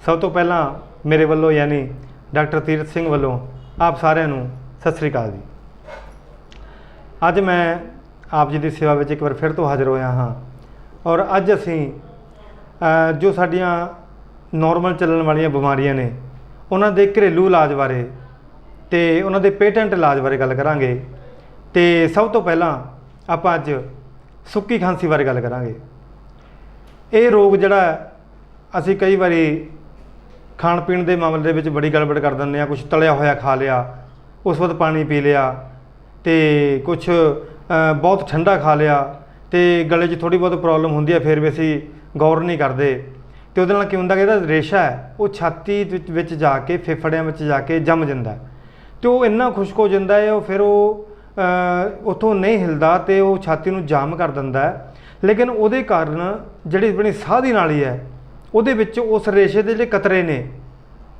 सब तो पहला मेरे वालों यानी डॉक्टर तीरथ सिंह वालों आप सारिਆਂ ਨੂੰ सत श्री अकाल जी। अज मैं आप जी की सेवा में एक बार फिर तो हाज़र होया हाँ और अज असी जो साडियां नॉर्मल चलण वालियां बीमारियां ने उन्हां दे घरेलू इलाज बारे ते उन्हां दे पेटेंट इलाज बारे गल करांगे। ते सब तो पहला आपां अज सुक्की खांसी बारे गल करांगे। ये रोग जिहड़ा असी कई बारी खाण पीण के मामले दे विच बड़ी गड़बड़ कर दिंदे, कुछ तलिया होया खा लिया, उस वक्त पानी पी लिया, तो कुछ बहुत ठंडा खा लिया, तो गले 'च थोड़ी बहुत प्रॉब्लम होंदी है, फिर भी असी गौर नहीं करते। तो उहदे नाल की हुंदा कि इहदा रेशा है वो छाती विच जाके फेफड़ियां विच जाके जम जांदा, तो वो इन्ना खुश्क हो जाता है, वो फिर वो उत्थों नहीं हिलदा तो वो छाती नूं जाम कर दिंदा है। लेकिन उहदे कारण जिहड़ी अपनी साह दी नाली है उहदे विच उस रेशे दे जिहड़े कतरे ने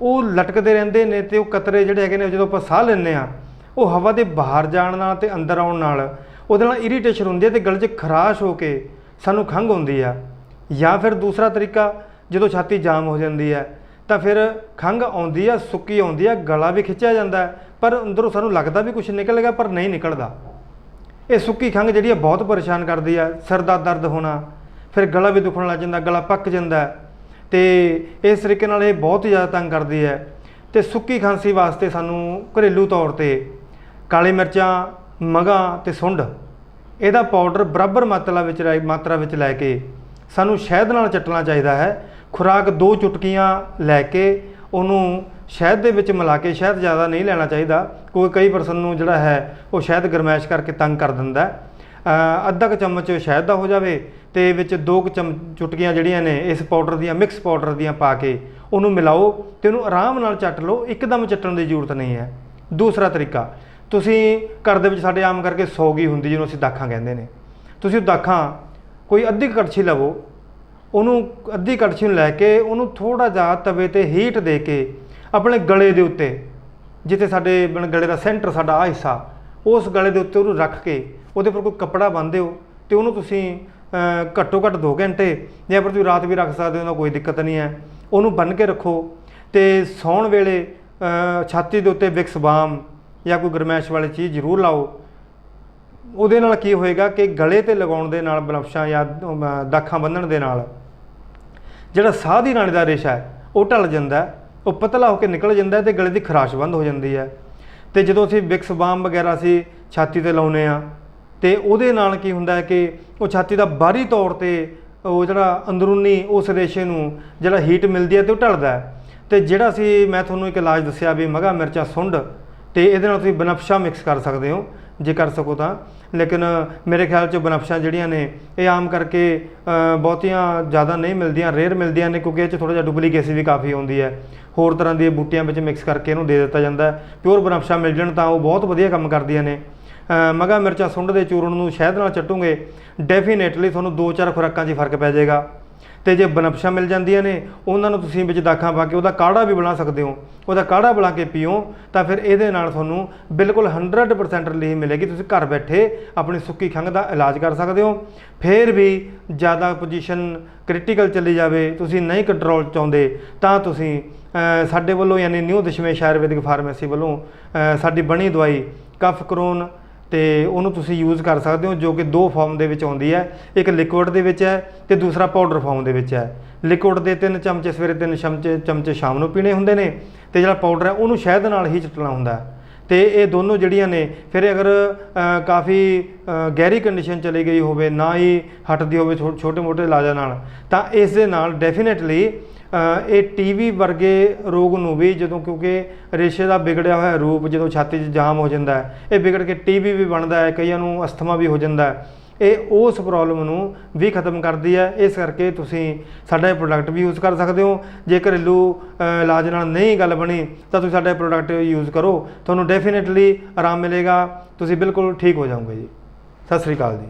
वो लटकते रहंदे ने, ते वो कतरे जिहड़े हैगे ने जदों आपां साह लैंदे आ वो हवा दे बाहर जाण नाल ते अंदर आउण नाल उहदे नाल इरीटेशन हुंदी है, ते गले 'च खराश हो के सानूं खंघ हुंदी है। या फिर दूसरा तरीका जदों छाती जाम हो जाती है तो फिर खंघ आउंदी है, सुक्की आउंदी है, गला भी खिंचिया जाता है, पर अंदरों सानूं लगदा भी कुछ निकलेगा पर नहीं निकलदा। ये सुक्की खंघ जिहड़ी बहुत परेशान करती है। सिर दा दर्द होना, फिर गला भी दुखण लग जाता, गला पक जाता है, तो इस तरीके नाल ये बहुत ज़्यादा तंग करती है। तो सुक्की खांसी वास्ते सानू घरेलू तौर पर काली मिर्चां, मगां ते सुंड इहदा पाउडर बराबर मात्रा विच लैके सानू शहद नाल चटना चाहिए है। खुराक 2 चुटकियां लैके उन्होंने शहद दे विच मिला के, शहद ज़्यादा नहीं लेना चाहिए, कोई कई परसन नूं जिहड़ा है वो शहद गरमैश करके तंग कर दिंदा है। अद्धा क चम्मच शहद का हो जाए तो विच 2 चुटकियां जिहड़ियां ने इस पाउडर दियां, मिक्स पाउडर दियां पा के उन्होंने मिलाओ तो उन्होंने आराम नाल चट लो, एकदम चट्टण की जरूरत नहीं है। दूसरा तरीका, तुसीं घर दे विच साडे आम करके सौगी हुंदी जिहनूं असीं दाखां कहंदे ने, तुसीं दाखां कोई अद्धी कड़छी लवो, उन्होंने अद्धी कड़छी लैके उन्होंने थोड़ा जिहा तवे ते हीट दे के अपने गले के उत्ते, जिते साडे गले का सेंटर साडा आ हिस्सा, उस गले के उत्ते उन्होंने रख के उहदे पर कोई कपड़ा बन्नदे हो तो उन्होंने तुसीं घट्टो घट्ट 2 घंटे या फिर तुसीं रात भी रख सकते हो, कोई दिक्कत नहीं है। उन्होंने बन के रखो तो सौण वेले छाती के उत्ते विक्स बाम या कोई गरमैश वाली चीज़ जरूर लाओ। उहदे नाल की होएगा कि गले ते लगाउण दे नाल बनफशां या दाखां बन्नण दे नाल जिहड़ा साह दी नाली दा रेशा है वो ढल जांदा है, वो पतला होकर निकल जाता है, तो गले की खराश बंद हो जाती है। तो जो असीं विक्स बाम वगैरह असीं छाती ते लाउने आ तो उहदे नाल की हुंदा है कि वो छाती का बाहरी तौर पर वो जिहड़ा अंदरूनी उस रेशे नूं जिहड़ा हीट मिलती है तो ढलदा है। तो जिहड़ा असीं मैं तुहानूं एक इलाज दस्सिया भी मगा मिर्चा सुंड, तो इहदे नाल तुसीं बनफशा मिक्स कर सकते हो जे कर सको तो। लेकिन मेरे ख्याल च बनफशा जिहड़ियां ने ये आम करके बहुतियां ज़्यादा नहीं मिलदियां, रेयर मिलदियां ने, क्योंकि थोड़ा जिहा डुप्लीकेसी भी काफ़ी आउंदी है। होर तरह दी बूटियां विच मिक्स करके इहनूं दे दित्ता जांदा है। प्योर बनफशा मिल जाण तां वो बहुत वधिया काम करदियां ने। मगा मिर्चा सुंड के चूरण नूं शहद नाल चटोगे डेफिनेटली तुहानूं 2-4 खुराकां 'च फर्क पै जाएगा। तो जे बनफशा मिल जांदियां ने उन्हां नूं तुसीं विच दाखां पा के उहदा काढ़ा भी बना सकते हो, उहदा काढ़ा बना के पीओ तो फिर इहदे नाल तुहानूं बिल्कुल 100% रिलीफ मिलेगी। तुसीं घर बैठे अपनी सुक्की खंघ का इलाज कर सकते हो। फिर भी ज़्यादा पोजीशन क्रिटिकल चली जाए, तुसीं नहीं कंट्रोल चाहुंदे तां तुसीं साडे वल्लों यानी न्यू दशमेश आयुर्वेदिक फार्मेसी वल्लों साडी बनी दवाई कफ करोन तो उन्होंने तुसीं यूज़ कर सकते हो, जो कि 2 फॉर्म दे विच आउंदी है, एक लिक्विड दे विच है तो दूसरा पाउडर फॉर्म दे विच है। लिक्विड के 3 चमचे सवेरे 3 चमचे शाम नूं पीने हुंदे ने, तो जिहड़ा पाउडर है उन्होंने शहद नाल ही चटना हुंदा है। तो ये दोनों जिहड़ियां ने फिर अगर काफ़ी गहरी कंडीशन चली गई होवे, ना ही हटदी होवे छोटे मोटे इलाजां नाल, तां इस दे नाल डेफिनेटली ये टीवी वर्गे रोग नूं भी जदों, क्योंकि रेशे का बिगड़िया होया रूप जो छाती जाम हो जाता है, ये बिगड़ के टीवी भी बनता है, कईयां नूं अस्थमा भी हो जाता है, ये उस प्रॉब्लम नूं भी खत्म करती है। इस करके तुसीं साडा प्रोडक्ट भी यूज़ कर सकते हो। जे घरेलू इलाज नाल नहीं गल बनी तो तुसीं साडा प्रोडक्ट यूज़ करो, तुहानूं डेफिनेटली आराम मिलेगा, तुसीं बिल्कुल ठीक हो जाओगे जी। सत श्री अकाल जी।